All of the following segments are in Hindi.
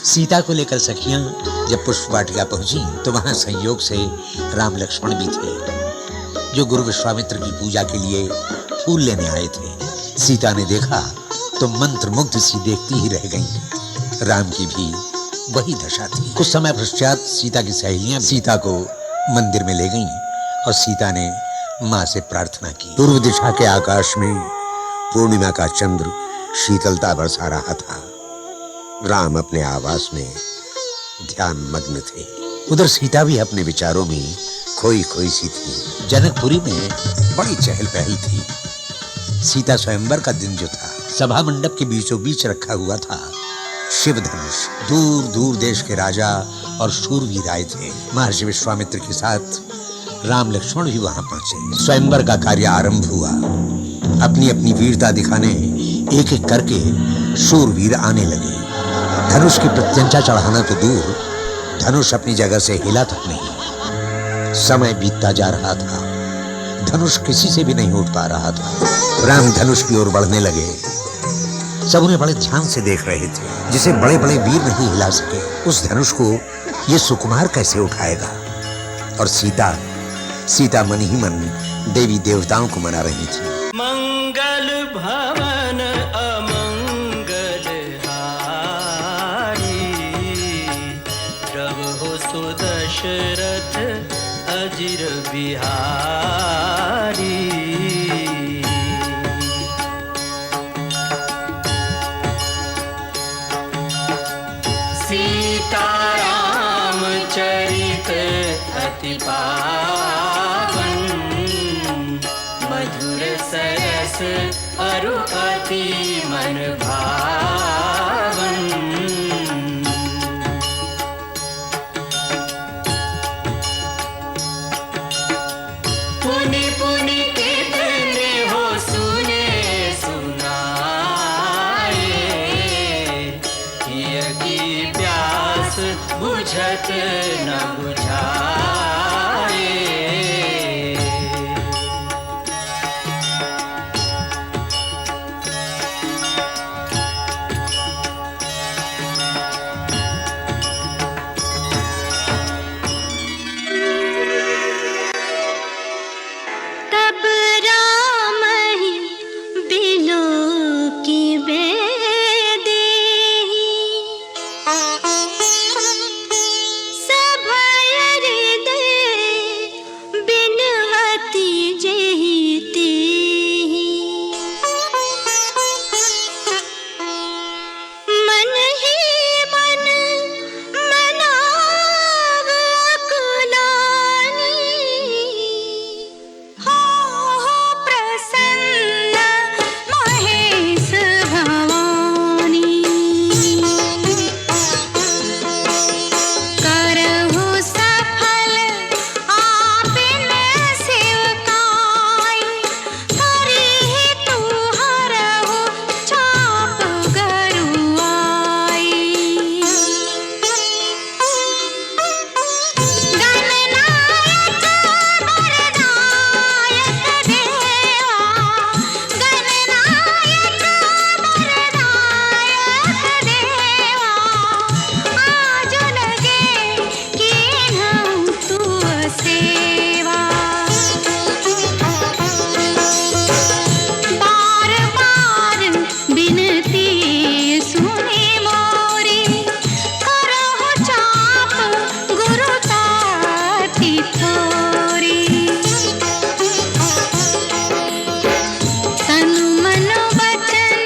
सीता को लेकर सखियां जब पुष्प वाटिका पहुंची तो वहां संयोग से राम लक्ष्मण भी थे, जो गुरु विश्वामित्र की पूजा के लिए फूल लेने आए थे। सीता ने देखा तो मंत्रमुग्ध सी देखती ही रह गईं। राम की भी वही दशा थी। कुछ समय पश्चात सीता की सहेलियां सीता को मंदिर में ले गईं और सीता ने मां से प्रार्थना की। पूर्व दिशा के आकाश में पूर्णिमा का चंद्र शीतलता बरसा रहा था। राम अपने आवास में ध्यान मग्न थे। उधर सीता भी अपने विचारों में खोई खोई सी थी। जनकपुरी में बड़ी चहल पहल थी। सीता स्वयंवर का दिन जो था, सभा मंडप के बीचों बीच रखा हुआ था शिव धनुष। दूर दूर देश के राजा और शूरवीर आए थे। महर्षि विश्वामित्र के साथ राम लक्ष्मण भी वहां पहुंचे। स्वयंवर का कार्य आरंभ हुआ। अपनी अपनी वीरता दिखाने एक एक करके शूरवीर आने लगे। धनुष की प्रत्यंचा चढ़ाना तो दूर, धनुष अपनी जगह से हिला तक नहीं। समय बीतता जा रहा था, धनुष किसी से भी नहीं उठ पा रहा था। राम धनुष की ओर बढ़ने लगे। सब उन्हें बड़े ध्यान से देख रहे थे। जिसे बड़े बड़े वीर नहीं हिला सके, उस धनुष को ये सुकुमार कैसे उठाएगा। और सीता मन ही मन देवी देवताओं को मना रही थी। मंगल भवन अमंगल हारी, प्रभु सुदशरथ अजिर बिहारी। सीताराम चरित अति पावन, मधुर सरस अरु अति मन भावन। पुनि पुनि कितने हो सुने सुनाए, हिय की प्यास बुझत न बुझाए। तब राम ही बिलो की बेदेही, सभय हृदय बिनवती जेहि तेहि। मन ही मन मनाव अकुलानी, हो प्रसन्न महेश भवानी। करहु सफल आपिन सेवकाई, करिहि तू हरहु चाप गरुआई। गणनायक वरदायक देवा, गणनायक वरदायक देवा। आज लगे कीन्हु तुअ सेवा। बार बार बिनती सुनी मोरी, करहु चाप गुरु ताति थोरी। तन मन वचन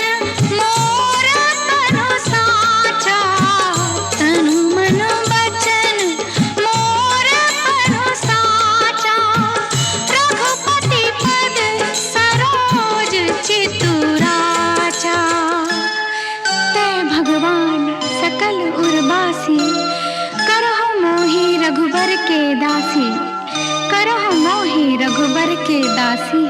मोर तनु साचा, तनु मन वचन मोर तनु साचा। रघुपति पद सरोज चितुराचा। तै भगवान सकल उर्वासी, करहु मोहि रघुबर के दासी, करहु मोहि रघुबर के दासी।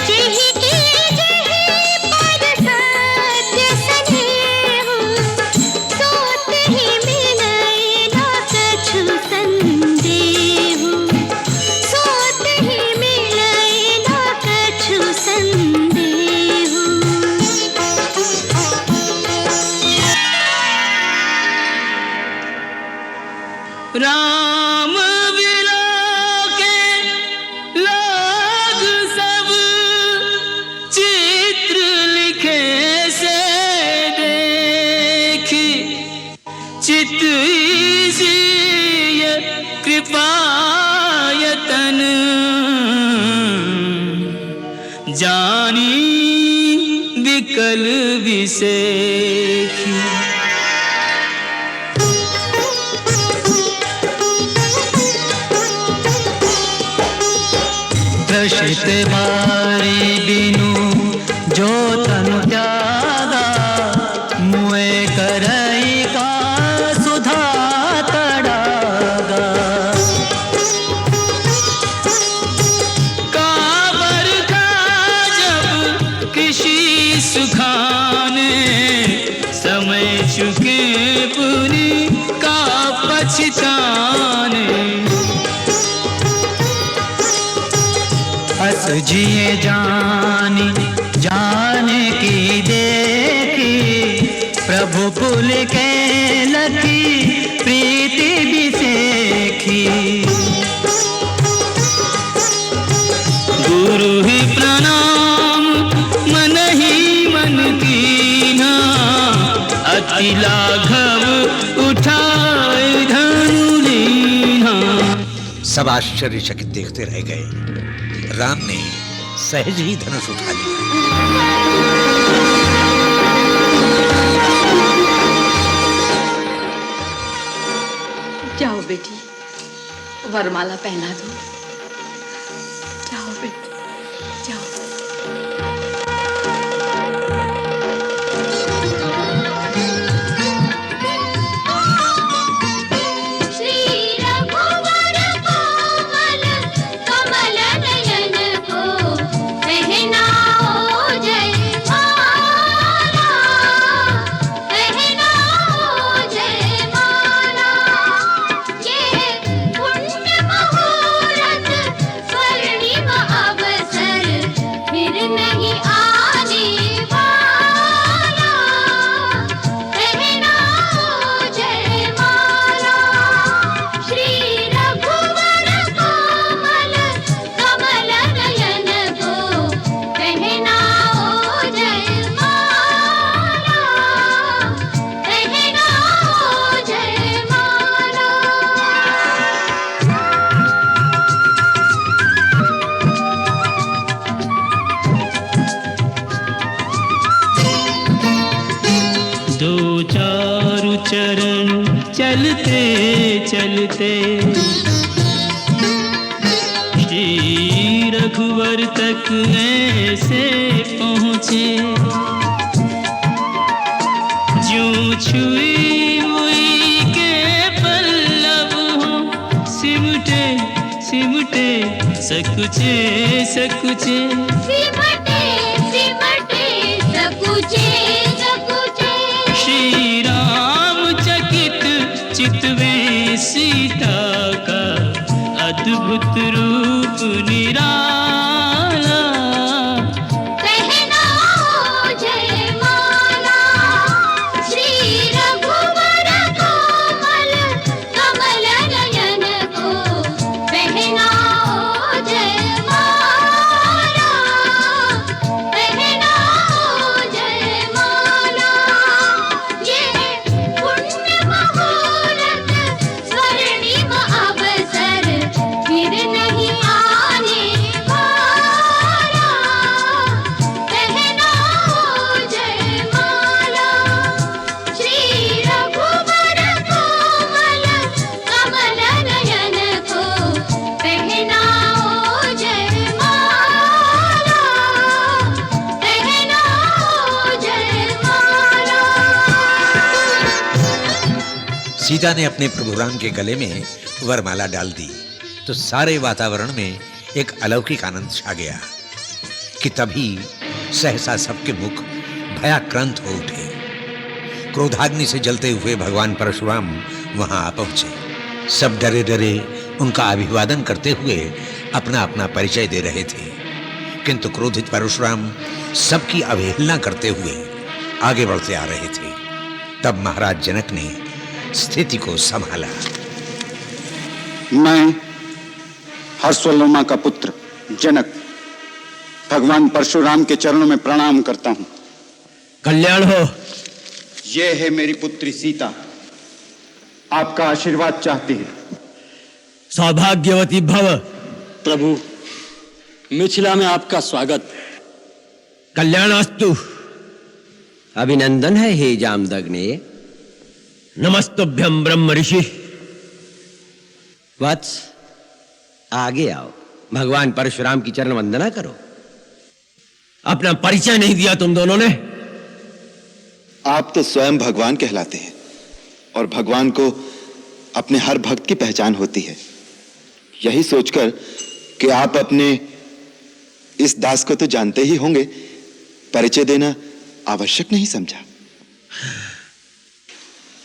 जेहि की जेहि पद सत्य सनेहु, सोतहि मिलई न कछु संदेहु। सोतहि मिलई न कछु संदेहु। राम विलोके लोग सब चित्र लिखे से देखी चित इसी कृपायतन जानी विकल विसेखी। प्रशित बारी बिनु जो तनु त्यागा मुए करई का सुधा तड़ागा। काबर का जब कृषि सुखाने समय चुके पुनि का पछताने। हस जिए जानी जाने की देखी प्रभु पुल के लखी प्रीति बिसेखी। गुरु ही प्रणाम मन ही मन कीना अति लाघव उठाए धनु लीना। सब आश्चर्यचकित देखते रह गए। राम ने सहज ही धनुष उठा लिया। जाओ बेटी, वरमाला पहना दो। जाओ बेटी, जाओ। चरण चलते चलते श्री रघुवर तक ऐसे पहुँचे। ज्यों छुई हुई के पल्लव हो सिमटे सिमटे सकुचे सकुचे। सिमटे सिमटे सकुचे सकुचे। श्री राम चकित चितवे सीता का अद्भुत रूप निराला। पहनाओ जयमाला श्री रघुवर कोमल कमल नयन को। पहनाओ जयमाला पहनाओ जयमाला। ये पुण्य मुहूर्त स्वर्णिम अवसर फिर नहीं आने वाला। पहनाओ जयमाला श्री रघुवर कोमल कमल नयन को। पहनाओ जयमाला पहनाओ जयमाला। सीता ने अपने प्रभु राम के गले में वरमाला डाल दी तो सारे वातावरण में एक अलौकिक आनंद छा गया कि तभी सहसा सबके मुख भयाक्रांत हो उठे। क्रोधाग्नि से जलते हुए भगवान परशुराम वहां आ पहुंचे। सब डरे डरे उनका अभिवादन करते हुए अपना अपना परिचय दे रहे थे, किंतु क्रोधित परशुराम सबकी अवहेलना करते हुए आगे बढ़ते आ रहे थे। तब महाराज जनक ने स्थिति को संभाला। मैं हर्षोल्लोमा का पुत्र जनक भगवान परशुराम के चरणों में प्रणाम करता हूं। कल्याण हो। ये है मेरी पुत्री सीता, आपका आशीर्वाद चाहती है। सौभाग्यवती भव। प्रभु, मिथिला में आपका स्वागत। कल्याणास्तु। अभिनंदन है हे जामदग्ने। नमस्तुभ्यं ब्रह्म ऋषि। वत्स, आगे आओ, भगवान परशुराम की चरण वंदना करो। अपना परिचय नहीं दिया तुम दोनों ने। आप तो स्वयं भगवान कहलाते हैं और भगवान को अपने हर भक्त की पहचान होती है। यही सोचकर कि आप अपने इस दास को तो जानते ही होंगे, परिचय देना आवश्यक नहीं समझा।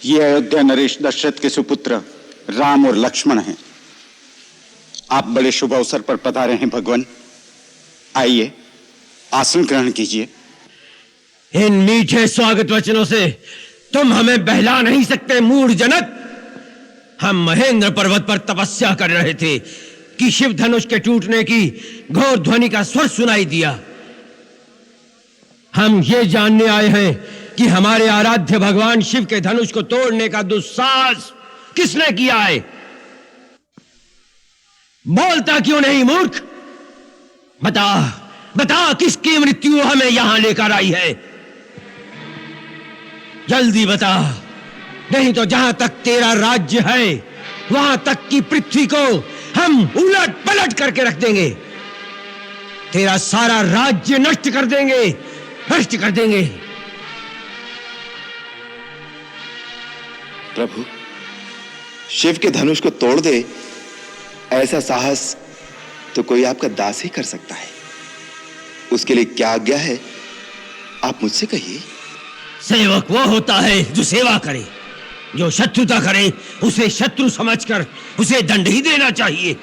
ये अयोध्या नरेश दशरथ के सुपुत्र राम और लक्ष्मण हैं। आप बड़े शुभ अवसर पर पधारे हैं भगवान। आइए, आसन ग्रहण कीजिए। इन मीठे स्वागत वचनों से तुम हमें बहला नहीं सकते मूढ़ जनक। हम महेंद्र पर्वत पर तपस्या कर रहे थे कि शिव धनुष के टूटने की घोर ध्वनि का स्वर सुनाई दिया। हम ये जानने आए हैं कि हमारे आराध्य भगवान शिव के धनुष को तोड़ने का दुस्साहस किसने किया है। बोलता क्यों नहीं मूर्ख? बता बता, किसकी मृत्यु हमें यहां लेकर आई है? जल्दी बता, नहीं तो जहां तक तेरा राज्य है वहां तक की पृथ्वी को हम उलट पलट करके रख देंगे। तेरा सारा राज्य नष्ट कर देंगे, नष्ट कर देंगे। प्रभु, शिव के धनुष को तोड़ दे, ऐसा साहस तो कोई आपका दास ही कर सकता है। उसके लिए क्या आज्ञा है, आप मुझसे कहिए। सेवक वो होता है जो सेवा करे। जो शत्रुता करे उसे शत्रु समझकर उसे दंड ही देना चाहिए।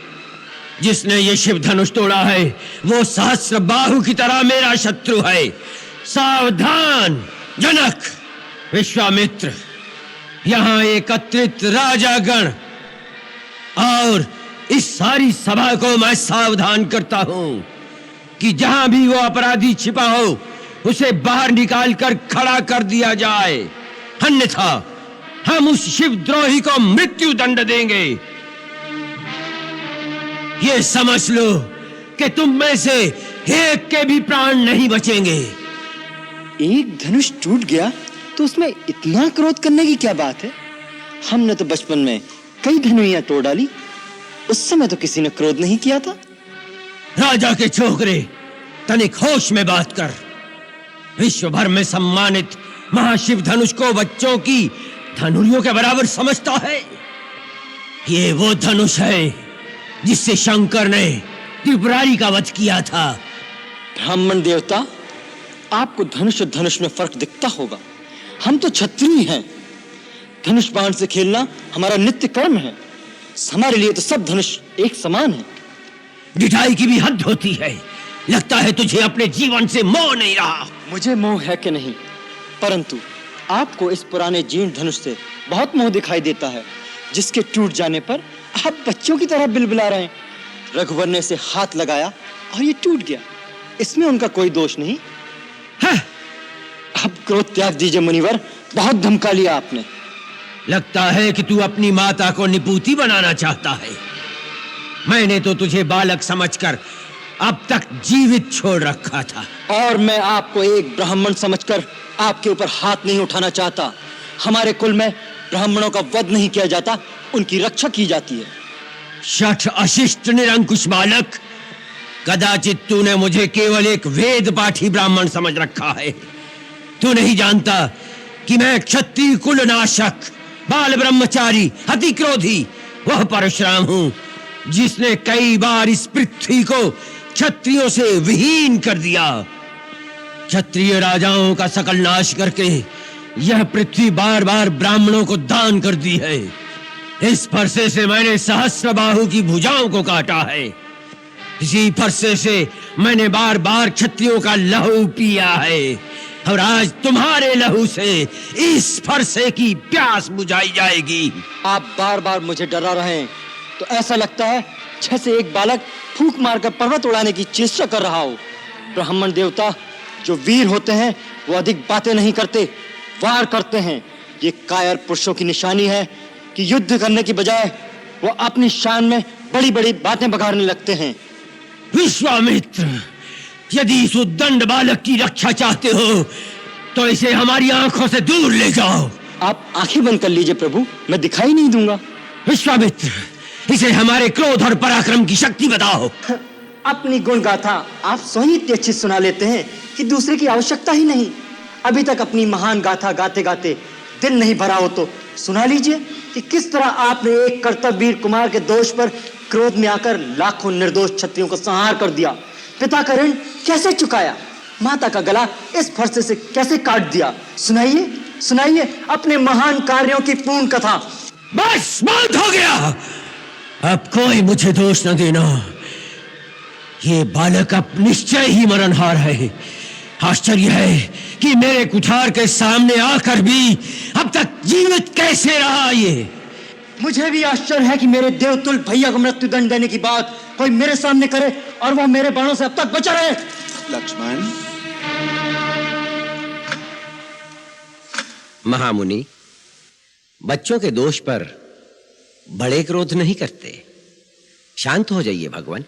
जिसने ये शिव धनुष तोड़ा है वो सहस्र बाहु की तरह मेरा शत्रु है। सावधान जनक, विश्वामित्र, यहां एकत्रित राजागण और इस सारी सभा को मैं सावधान करता हूं कि जहां भी वो अपराधी छिपा हो उसे बाहर निकालकर खड़ा कर दिया जाए, अन्यथा हम उस शिवद्रोही को मृत्यु दंड देंगे। ये समझ लो कि तुम में से एक के भी प्राण नहीं बचेंगे। एक धनुष टूट गया तो उसमें इतना क्रोध करने की क्या बात है? हमने तो बचपन में कई धनुइयां तोड़ डाली, उस समय तो किसी ने क्रोध नहीं किया था। राजा के छोकरे, तनिक होश में बात कर। विश्व भर में सम्मानित महाशिव धनुष को बच्चों की धनुरियों के बराबर समझता है। ये वो धनुष है जिससे शंकर ने त्रिपुरारी का वध किया था। ब्राह्मण देवता, आपको धनुष और धनुष में फर्क दिखता होगा। हम तो क्षत्रिय हैं। धनुष बाण से खेलना हमारा नित्य कर्म है। हमारे लिए तो सब धनुष एक समान है। ढिठाई की भी हद होती है। लगता है तुझे अपने जीवन से मोह नहीं रहा। मुझे मोह है कि नहीं, परंतु आपको इस पुराने जीर्ण धनुष से बहुत मोह दिखाई देता है, जिसके टूट जाने पर आप बच्चों की तरह बिलबिला रहे हैं। रघुवर ने इसे हाथ लगाया और ये टूट गया, इसमें उनका कोई दोष नहीं है। अब क्रोध त्याग दीजिए मुनिवर, बहुत धमका लिया आपने। लगता है कि तू अपनी माता को निपूती बनाना चाहता है। मैंने तो तुझे बालक समझकर अब तक जीवित छोड़ रखा था, और मैं आपको एक ब्राह्मण समझकर आपके ऊपर हाथ नहीं उठाना चाहता। हमारे कुल में ब्राह्मणों का वध नहीं किया जाता, उनकी रक्षा की जाती है। शठ अशिष्ट निरंकुश बालक, कदाचित तूने मुझे केवल एक वेद पाठी ब्राह्मण समझ रखा है। तू नहीं जानता कि मैं क्षत्रिय कुल नाशक, बाल ब्रह्मचारी, अति क्रोधी वह परशुराम हूं जिसने कई बार इस पृथ्वी को क्षत्रियों से विहीन कर दिया। क्षत्रिय राजाओं का सकल नाश करके यह पृथ्वी बार बार ब्राह्मणों को दान कर दी है। इस फरसे से मैंने सहस्र बाहु की भुजाओं को काटा है। इसी फरसे से मैंने बार बार क्षत्रियों का लहू पिया है, और आज तुम्हारे लहू से इस फरसे की प्यास बुझाई जाएगी। आप बार बार मुझे डरा रहे हैं, तो ऐसा लगता है जैसे एक बालक फूंक मारकर पर्वत उड़ाने की चेष्टा कर रहा हो। ब्राह्मण देवता जो वीर होते हैं वो अधिक बातें नहीं करते, वार करते हैं। ये कायर पुरुषों की निशानी है कि युद्ध करने की बजाय वो अपनी शान में बड़ी बड़ी बातें बघाड़ने लगते हैं। विश्वामित्र, यदि इस उद्दंड बालक की रक्षा चाहते हो तो इसे हमारी आंखों से दूर ले जाओ। आप आंखें बंद कर लीजिए प्रभु, मैं दिखाई नहीं दूंगा। विश्वामित्र, इसे हमारे क्रोध और पराक्रम की शक्ति बताओ। अपनी गुण गाथा आप स्वयं इतनी अच्छी सुना लेते हैं कि दूसरे की आवश्यकता ही नहीं। अभी तक अपनी महान गाथा गाते गाते दिल नहीं भरा हो तो सुना लीजिए कि किस तरह आपने एक कर्तव्यवीर कुमार के दोष पर क्रोध में आकर लाखों निर्दोष क्षत्रियों को संहार कर दिया, पिता का ऋण कैसे चुकाया, माता का गला इस फरसे से कैसे काट दिया। सुनाइए सुनाइए अपने महान कार्यों की पूर्ण कथा। बस बहुत हो गया, अब कोई मुझे दोष न देना। ये बालक अब निश्चय ही मरणहार है। आश्चर्य है कि मेरे कुठार के सामने आकर भी अब तक जीवित कैसे रहा। ये मुझे भी आश्चर्य है कि मेरे देवतुल भैया को मृत्युदंड देने की बात कोई मेरे सामने करे और वह मेरे बाणों से अब तक बचा रहे। लक्ष्मण। महामुनि, बच्चों के दोष पर बड़े क्रोध नहीं करते, शांत हो जाइए भगवान।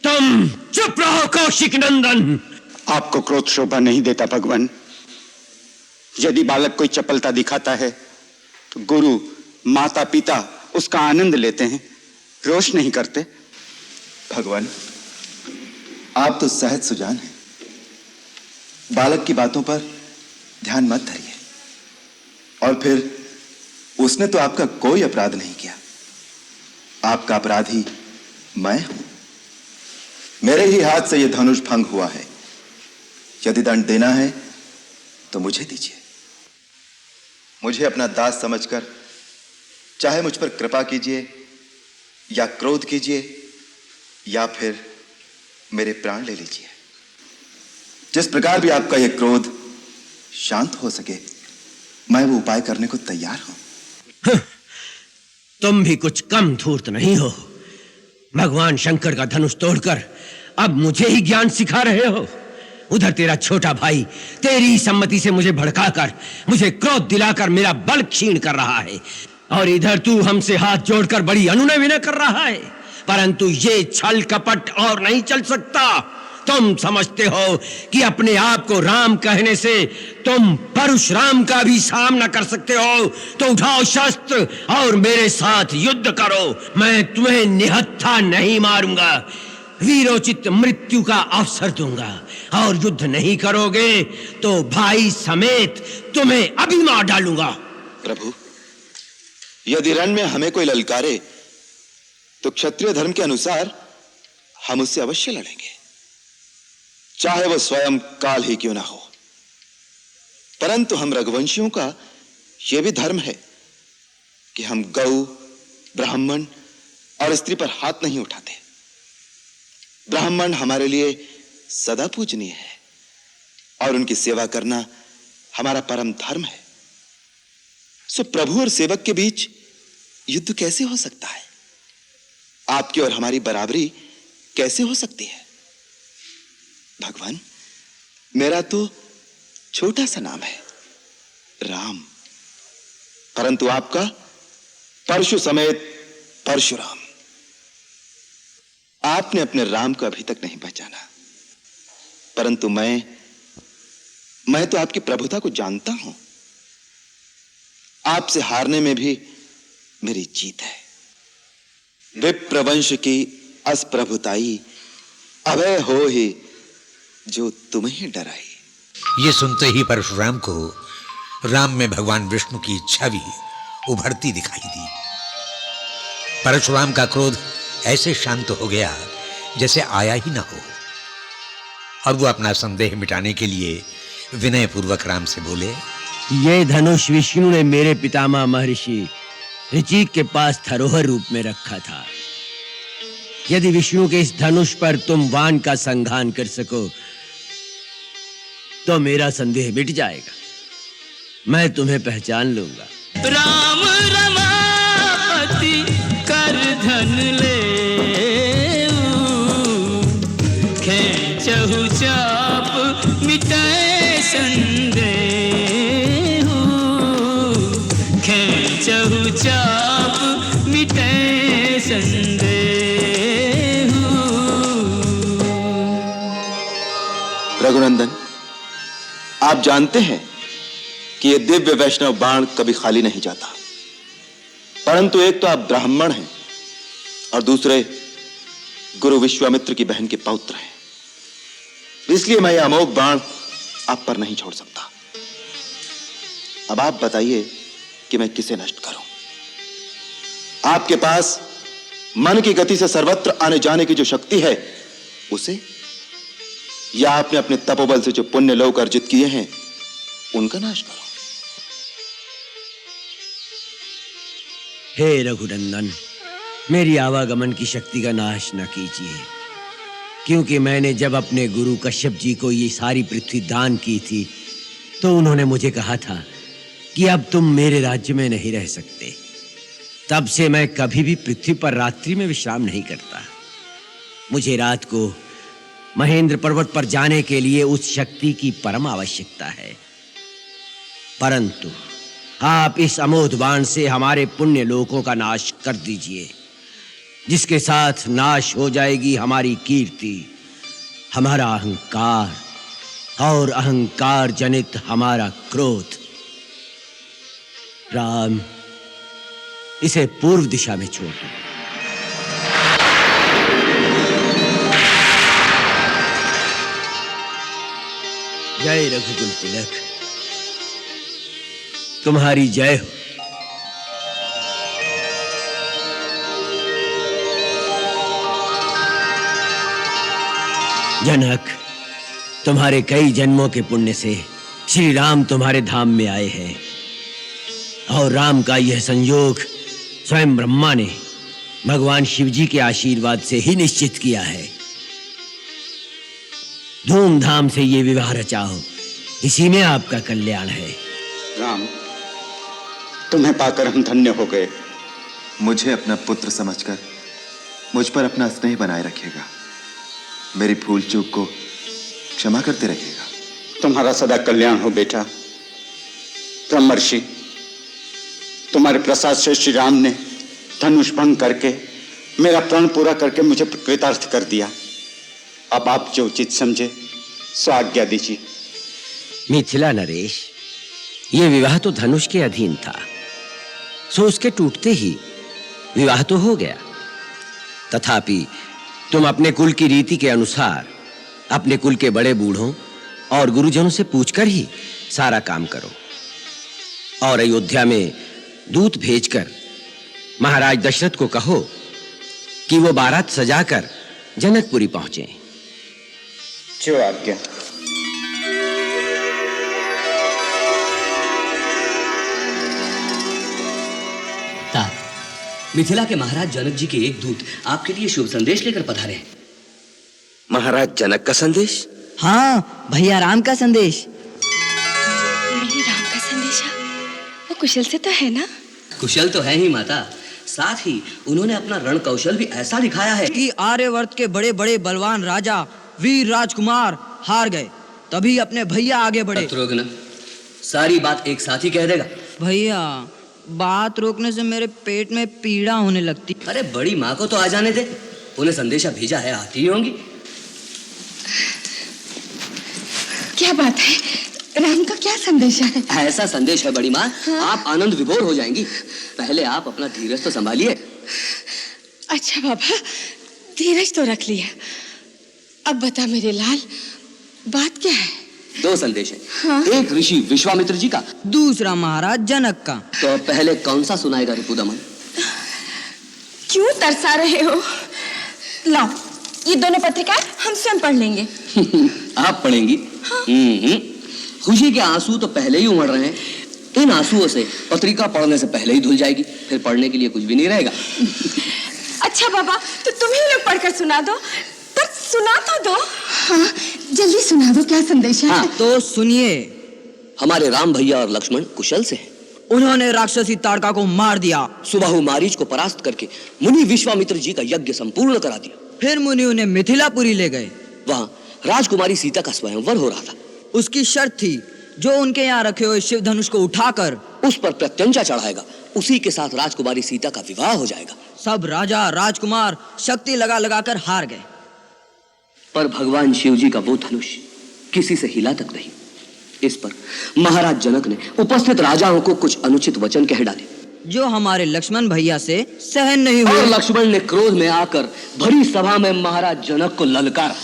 तुम चुप रहो कौशिक नंदन। आपको क्रोध शोभा नहीं देता भगवान। यदि बालक कोई चपलता दिखाता है तो गुरु माता पिता उसका आनंद लेते हैं, रोष नहीं करते। भगवान, आप तो सहज सुजान हैं, बालक की बातों पर ध्यान मत धरिए। और फिर उसने तो आपका कोई अपराध नहीं किया, आपका अपराधी मैं हूं। मेरे ही हाथ से यह धनुष भंग हुआ है। यदि दंड देना है तो मुझे दीजिए। मुझे अपना दास समझकर चाहे मुझ पर कृपा कीजिए या क्रोध कीजिए या फिर मेरे प्राण ले लीजिए। जिस प्रकार भी आपका यह क्रोध शांत हो सके, मैं वो उपाय करने को तैयार हूं। तुम भी कुछ कम धूर्त नहीं हो। भगवान शंकर का धनुष तोड़कर अब मुझे ही ज्ञान सिखा रहे हो। उधर तेरा छोटा भाई तेरी सम्मति से मुझे भड़काकर, मुझे क्रोध दिलाकर मेरा बल क्षीण कर रहा है, और इधर तू हमसे हाथ जोड़कर बड़ी अनुनय विनय कर रहा है। परंतु ये छल कपट और नहीं चल सकता। तुम समझते हो कि अपने आप को राम कहने से तुम परशुराम का भी सामना कर सकते हो, तो उठाओ शस्त्र और मेरे साथ युद्ध करो। मैं तुम्हें निहत्था नहीं मारूंगा, वीरोचित मृत्यु का अवसर दूंगा। और युद्ध नहीं करोगे तो भाई समेत तुम्हें अभी मार डालूंगा। प्रभु, यदि रण में हमें कोई ललकारे तो क्षत्रिय धर्म के अनुसार हम उससे अवश्य लड़ेंगे, चाहे वह स्वयं काल ही क्यों ना हो। परंतु हम रघुवंशियों का यह भी धर्म है कि हम गौ, ब्राह्मण और स्त्री पर हाथ नहीं उठाते। ब्राह्मण हमारे लिए सदा पूजनीय है और उनकी सेवा करना हमारा परम धर्म है। सो प्रभु और सेवक के बीच युद्ध कैसे हो सकता है? आपकी और हमारी बराबरी कैसे हो सकती है? भगवान, मेरा तो छोटा सा नाम है राम, परंतु आपका परशु समेत परशुराम। आपने अपने राम को अभी तक नहीं पहचाना, परंतु मैं तो आपकी प्रभुता को जानता हूं। आपसे हारने में भी मेरी जीत है। विप्रवंश की असप्रभुताई अभय हो ही जो तुम्हें डराई। ये सुनते ही परशुराम को राम में भगवान विष्णु की इच्छा भी उभरती दिखाई दी। परशुराम का क्रोध ऐसे शांत हो गया जैसे आया ही ना हो, और वो अपना संदेह मिटाने के लिए विनय पूर्वक राम से बोले, ये धनुष विष्णु ने मेरे पितामह महर्षि ऋचिक के पास धरोहर रूप में रखा था। यदि विष्णु के इस धनुष पर तुम वान का संघान कर सको तो मेरा संदेह मिट जाएगा, मैं तुम्हें पहचान लूंगा। राम रमापति कर धन चाप मिटे संदेह। रघुनंदन, आप जानते हैं कि ये दिव्य वैष्णव बाण कभी खाली नहीं जाता, परंतु एक तो आप ब्राह्मण हैं और दूसरे गुरु विश्वामित्र की बहन के पौत्र हैं, इसलिए मैं यह अमोघ बाण आप पर नहीं छोड़ सकता। अब आप बताइए कि मैं किसे नष्ट करूं? आपके पास मन की गति से सर्वत्र आने जाने की जो शक्ति है उसे, या आपने अपने तपोबल से जो पुण्य लोक अर्जित किए हैं उनका नाश करो। हे रघुनंदन, मेरी आवागमन की शक्ति का नाश न कीजिए, क्योंकि मैंने जब अपने गुरु कश्यप जी को ये सारी पृथ्वी दान की थी तो उन्होंने मुझे कहा था कि अब तुम मेरे राज्य में नहीं रह सकते। तब से मैं कभी भी पृथ्वी पर रात्रि में विश्राम नहीं करता। मुझे रात को महेंद्र पर्वत पर जाने के लिए उस शक्ति की परम आवश्यकता है, परंतु आप इस अमोघ बाण से हमारे पुण्य लोकों का नाश कर दीजिए, जिसके साथ नाश हो जाएगी हमारी कीर्ति, हमारा अहंकार और अहंकार जनित हमारा क्रोध। राम, इसे पूर्व दिशा में छोड़ दो। जय रघुकुल तिलक, तुम्हारी जय हो। जनक, तुम्हारे कई जन्मों के पुण्य से श्री राम तुम्हारे धाम में आए हैं, और राम का यह संयोग स्वयं ब्रह्मा ने भगवान शिवजी के आशीर्वाद से ही निश्चित किया है। धूमधाम से ये विवाह रचाओ, इसी में आपका कल्याण है। राम, तुम्हें पाकर हम धन्य हो गए। मुझे अपना पुत्र समझकर मुझ पर अपना स्नेह बनाए रखिएगा, मेरी भूल चूक को क्षमा करते रहिएगा। तुम्हारा सदा कल्याण हो बेटा। ब्रह्मर्षि, तुम्हारे प्रसाद से श्री राम ने धनुष भंग करके मेरा प्रण पूरा करके मुझे कृतार्थ कर दिया। अब आप जो उचित समझे सो आज्ञा दीजिए। मिथिला नरेश, ये विवाह तो धनुष के अधीन था, सो उसके टूटते ही विवाह तो हो गया। तथापि तुम अपने कुल की रीति के अनुसार अपने कुल के बड़े बूढ़ों और गुरुजनों से पूछकर ही सारा काम करो, और अयोध्या में दूत भेजकर महाराज दशरथ को कहो कि वो बारात सजाकर जनकपुरी पहुंचे। जो आज्ञा। तात, मिथिला के महाराज जनक जी के एक दूत आपके लिए शुभ संदेश लेकर पधारे हैं। महाराज जनक का संदेश? हाँ भैया, राम का संदेश। मेरी राम का संदेशा, वो कुशल से तो है ना? कुशल तो है ही माता, साथ ही उन्होंने अपना रण कौशल भी ऐसा दिखाया है कि आर्यवर्त के बड़े बड़े बलवान राजा वीर राजकुमार हार गए, तभी अपने भैया आगे बढ़े। शत्रुघ्न, सारी बात एक साथ ही कह देगा। भैया, बात रोकने से मेरे पेट में पीड़ा होने लगती। अरे बड़ी माँ को तो आ जाने दे, उन्हें संदेशा भेजा है, आती ही होंगी। क्या बात है, राम का क्या संदेशा है? ऐसा संदेश है बड़ी माँ, आप आनंद विभोर हो जाएंगी। पहले आप अपना धीरज तो संभालिए। अच्छा बाबा, धीरज तो रख लिया। अब बता मेरे लाल, बात क्या है? दो संदेश है, एक ऋषि विश्वामित्र जी का, दूसरा महाराज जनक का। तो पहले कौन सा सुनाएगा रिपुदमन? क्यों तरसा रहे हो? लाओ, ये दोनों पत्रिकाएं हम स्वयं पढ़ लेंगे। आप पढ़ेंगी? खुशी के आंसू तो पहले ही उमड़ रहे हैं, इन आंसुओं से पत्रिका पढ़ने से पहले ही धुल जाएगी, फिर पढ़ने के लिए कुछ भी नहीं रहेगा। अच्छा बाबा, तो तुम ही लोग पढ़कर सुना दो, पर सुना तो दो। हाँ, जल्दी सुना दो, क्या संदेश है? हाँ, तो सुनिए। हमारे राम भैया और लक्ष्मण कुशल से हैं। उन्होंने राक्षसी ताड़का को मार दिया, सुबाहु मारीच को परास्त करके मुनि विश्वामित्र जी का यज्ञ संपूर्ण करा दिया। फिर मुनि उन्हें मिथिलापुरी ले गए। वहाँ राजकुमारी सीता का स्वयंवर हो रहा था। उसकी शर्त थी, जो उनके यहाँ रखे हुए शिव धनुष को उठाकर उस पर प्रत्यंचा चढ़ाएगा उसी के साथ राजकुमारी सीता का विवाह हो जाएगा। सब राजा राजकुमार शक्ति लगा लगा कर हार गए। पर भगवान शिव जी का वो धनुष किसी से हिला तक नहीं। इस पर महाराज जनक ने उपस्थित राजाओं को कुछ अनुचित वचन कह डाले, जो हमारे लक्ष्मण भैया से सहन नहीं हुए। और लक्ष्मण ने क्रोध में आकर भरी सभा में महाराज जनक को ललकारा।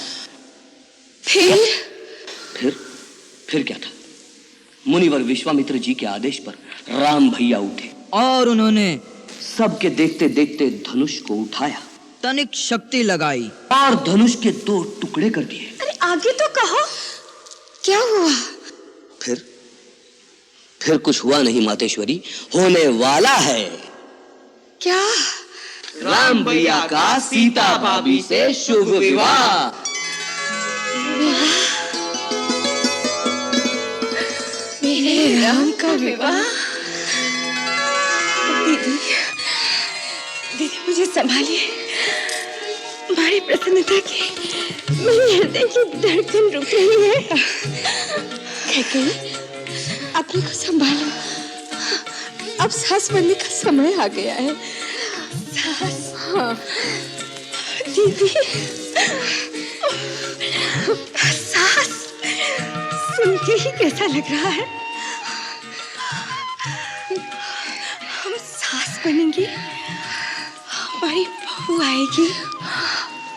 फिर क्या था? मुनिवर विश्वामित्र जी के आदेश पर राम भैया उठे और उन्होंने सबके देखते देखते धनुष को उठाया, तनिक शक्ति लगाई और धनुष के 2 टुकड़े कर दिए। अरे आगे तो कहो, क्या हुआ? फिर कुछ हुआ नहीं मातेश्वरी, होने वाला है। क्या? राम भैया का सीता भाभी से शुभ विवाह। मेरे राम का विवाह। दीदी, दीदी मुझे संभालिए। बड़ी प्रसन्नता की मेरे हृदय की धड़कन रुक रही है। कैकेयी, अपने को संभालो, अब सांस भरने का समय आ गया है। सांस। हाँ। दीदी, सांस सुन के ही कैसा लग रहा है। हम सास बनेंगे, हमारी बहू आएगी,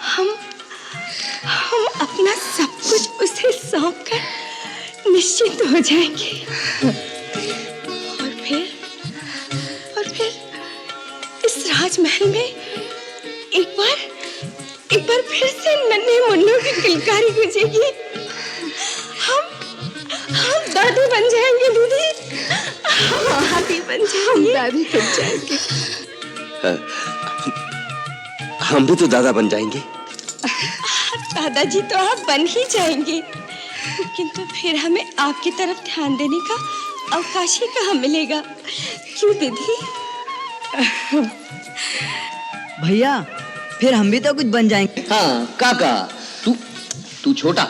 हम अपना सब कुछ उसे सौंप कर निश्चिंत हो जाएंगे। और फिर इस राजमहल में एक बार फिर से नन्हे मुन्नों की किलकारी गूंजेगी। हम दादी बन जाएंगे दीदी, दादी बन जाएंगे। दादी बन जाएंगे। हम भी तो दादा बन जाएंगे। दादाजी तो आप बन ही जाएंगे, किंतु फिर हमें आपकी तरफ ध्यान देने का अवकाश ही कहाँ मिलेगा, क्यों दीदी? भैया, फिर हम भी तो कुछ बन जाएंगे। हाँ काका, तू छोटा,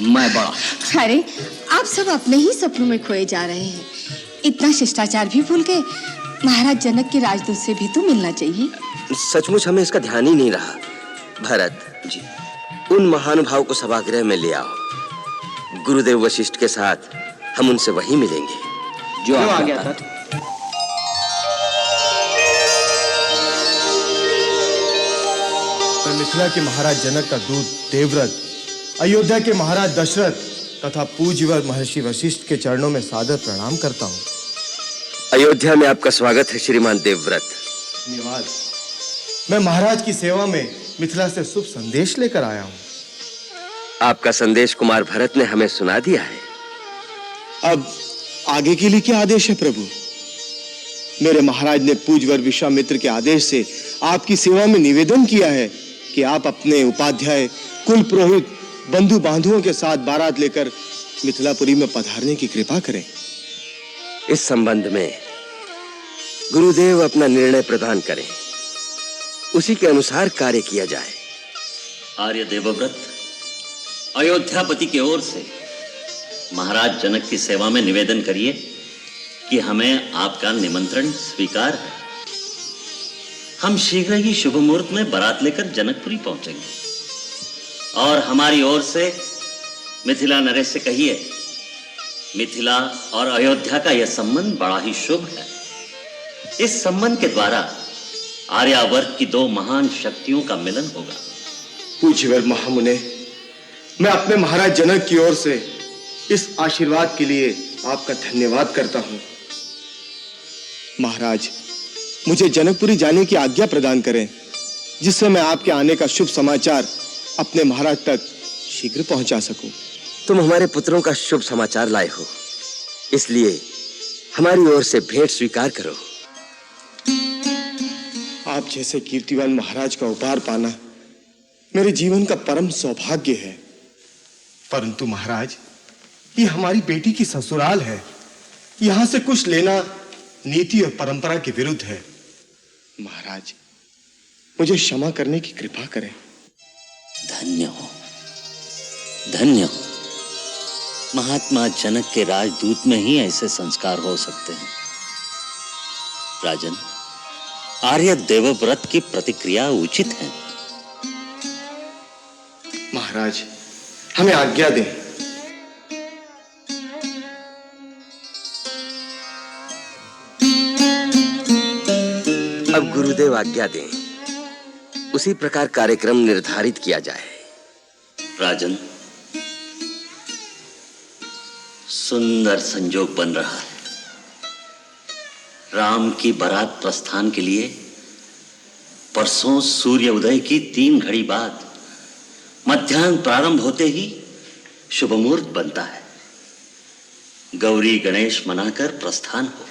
मैं बड़ा। अरे आप सब अपने ही सपनों में खोए जा रहे हैं। इतना शिष्टाचार भी भूल गए। महाराज जनक के राजदूत से भी तो मिलना चाहिए। सचमुच हमें इसका ध्यान ही नहीं रहा। भरत जी, उन महानुभाव को सभागृह में ले आओ। गुरुदेव वशिष्ठ के साथ हम उनसे वहीं मिलेंगे। जो आ गया था। मिथिला के महाराज जनक का दूत देवव्रत, अयोध्या के महाराज दशरथ तथा पूज्यवर महर्षि वशिष्ठ के चरणों में सादर प्रणाम करता हूँ। अयोध्या में आपका स्वागत है श्रीमान देवव्रत। धन्यवाद। मैं महाराज की सेवा में मिथिला से शुभ संदेश लेकर आया हूँ। आपका संदेश कुमार भरत ने हमें सुना दिया है। अब आगे के लिए क्या आदेश है प्रभु? मेरे महाराज ने पूज्यवर विश्वामित्र के आदेश से आपकी सेवा में निवेदन किया है कि आप अपने उपाध्याय, कुल पुरोहित, बंधु बांधुओं के साथ बारात लेकर मिथिलापुरी में पधारने की कृपा करें। इस संबंध में गुरुदेव अपना निर्णय प्रदान करें, उसी के अनुसार कार्य किया जाए। आर्य देवव्रत, अयोध्यापति की ओर से महाराज जनक की सेवा में निवेदन करिए कि हमें आपका निमंत्रण स्वीकार है। हम शीघ्र ही शुभ मुहूर्त में बारात लेकर जनकपुरी पहुंचेंगे, और हमारी ओर से मिथिला नरेश से कहिए, मिथिला और अयोध्या का यह संबंध बड़ा ही शुभ है। इस संबंध के द्वारा आर्यावर्त की 2 महान शक्तियों का मिलन होगा। पूज्यवर महामुने, मैं अपने महाराज जनक की ओर से इस आशीर्वाद के लिए आपका धन्यवाद करता हूं। महाराज, मुझे जनकपुरी जाने की आज्ञा प्रदान करें, जिससे मैं आपके आने का शुभ समाचार अपने महाराज तक शीघ्र पहुंचा सकूं। तुम हमारे पुत्रों का शुभ समाचार लाए हो, इसलिए हमारी ओर से भेंट स्वीकार करो। आप जैसे कीर्तिवान महाराज का उपहार पाना मेरे जीवन का परम सौभाग्य है। परंतु महाराज, ये हमारी बेटी की ससुराल है। यहां से कुछ लेना नीति और परंपरा के विरुद्ध है। महाराज, मुझे क्षमा करने की कृपा करें। धन्य हो, धन्य हो। महात्मा जनक के राजदूत में ही ऐसे संस्कार हो सकते हैं। राजन, आर्य देवव्रत की प्रतिक्रिया उचित है। महाराज, हमें आज्ञा दें। अब गुरुदेव आज्ञा दें, उसी प्रकार कार्यक्रम निर्धारित किया जाए। राजन, सुंदर संजोग बन रहा है। राम की बारात प्रस्थान के लिए परसों सूर्य उदय की 3 घड़ी बाद मध्याह्न प्रारंभ होते ही शुभ मुहूर्त बनता है। गौरी गणेश मनाकर प्रस्थान हो।